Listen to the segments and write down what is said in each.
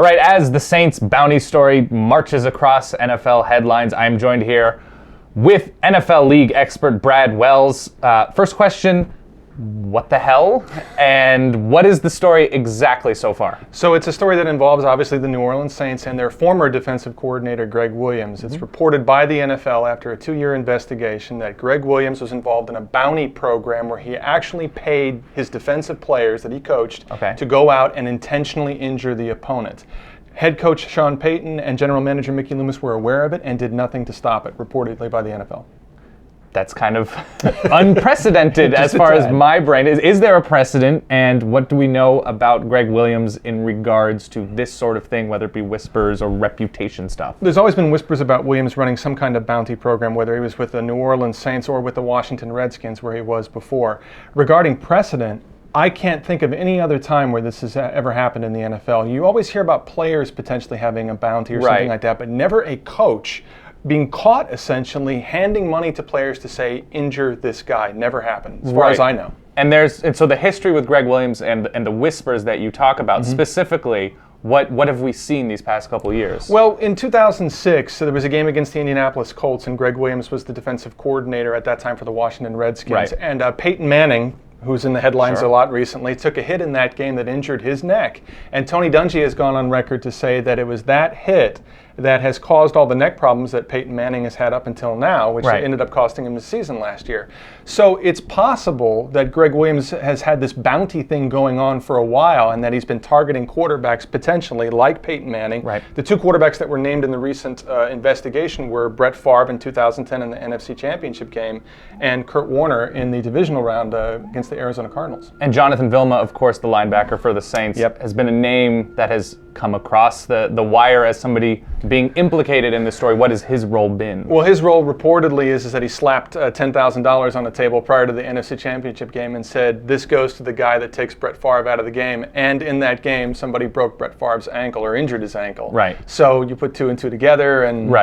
right, as the Saints bounty story marches across NFL headlines, I'm joined here with NFL League expert Brad Wells. First question, what the hell? And what is the story exactly so far? So it's a story that involves obviously the New Orleans Saints and their former defensive coordinator, Gregg Williams. It's reported by the NFL after a 2-year investigation that Gregg Williams was involved in a bounty program where he actually paid his defensive players that he coached to go out and intentionally injure the opponent. Head coach Sean Payton and general manager Mickey Loomis were aware of it and did nothing to stop it, reportedly by the NFL. That's kind of unprecedented as far as my brain is. Is there a precedent, and what do we know about Gregg Williams in regards to this sort of thing, whether it be whispers or reputation stuff? There's always been whispers about Williams running some kind of bounty program, whether he was with the New Orleans Saints or with the Washington Redskins, where he was before. Regarding precedent, I can't think of any other time where this has ever happened in the NFL. You always hear about players potentially having a bounty or something like that, but never a coach being caught essentially handing money to players to say, injure this guy. Never happened, as far as I know. And so the history with Gregg Williams and the whispers that you talk about, specifically, what have we seen these past couple of years? Well, in 2006, there was a game against the Indianapolis Colts, and Gregg Williams was the defensive coordinator at that time for the Washington Redskins. And Peyton Manning, who's in the headlines a lot recently, took a hit in that game that injured his neck. And Tony Dungy has gone on record to say that it was that hit that has caused all the neck problems that Peyton Manning has had up until now, which ended up costing him the season last year. So it's possible that Gregg Williams has had this bounty thing going on for a while and that he's been targeting quarterbacks potentially like Peyton Manning. The two quarterbacks that were named in the recent investigation were Brett Favre in 2010 in the NFC Championship game and Kurt Warner in the divisional round against the Arizona Cardinals. And Jonathan Vilma, of course, the linebacker for the Saints, has been a name that has come across the wire as somebody being implicated in this story. What has his role been? Well, his role reportedly is that he slapped $10,000 on the table prior to the NFC Championship game and said, this goes to the guy that takes Brett Favre out of the game. And in that game, somebody broke Brett Favre's ankle or injured his ankle. So you put two and two together and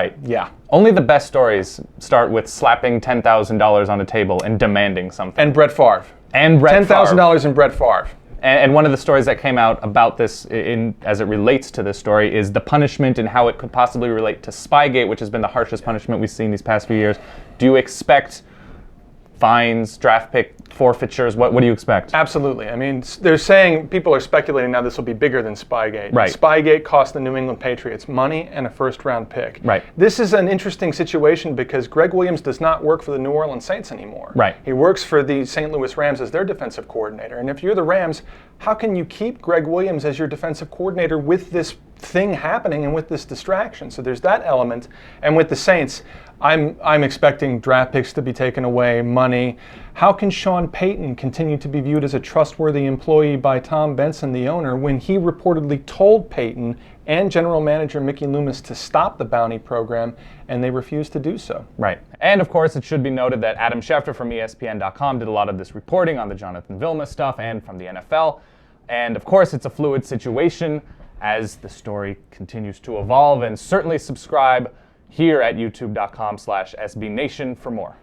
Only the best stories start with slapping $10,000 on a table and demanding something. And Brett Favre. And Brett Favre. $10,000 in Brett Favre. And one of the stories that came out about this as it relates to this story is the punishment and how it could possibly relate to Spygate, which has been the harshest punishment we've seen these past few years. Do you expect fines, draft pick forfeitures? What do you expect? Absolutely. I mean, they're saying, people are speculating now this will be bigger than Spygate. Spygate cost the New England Patriots money and a first-round pick. This is an interesting situation because Gregg Williams does not work for the New Orleans Saints anymore. He works for the St. Louis Rams as their defensive coordinator. And if you're the Rams, how can you keep Gregg Williams as your defensive coordinator with this thing happening and with this distraction? So there's that element. And with the Saints, I'm expecting draft picks to be taken away, money. How can Sean Payton continue to be viewed as a trustworthy employee by Tom Benson, the owner, when he reportedly told Payton and general manager Mickey Loomis to stop the bounty program, and they refused to do so? And of course, it should be noted that Adam Schefter from ESPN.com did a lot of this reporting on the Jonathan Vilma stuff and from the NFL. And of course, it's a fluid situation as the story continues to evolve, and certainly subscribe here at youtube.com/SBNation for more.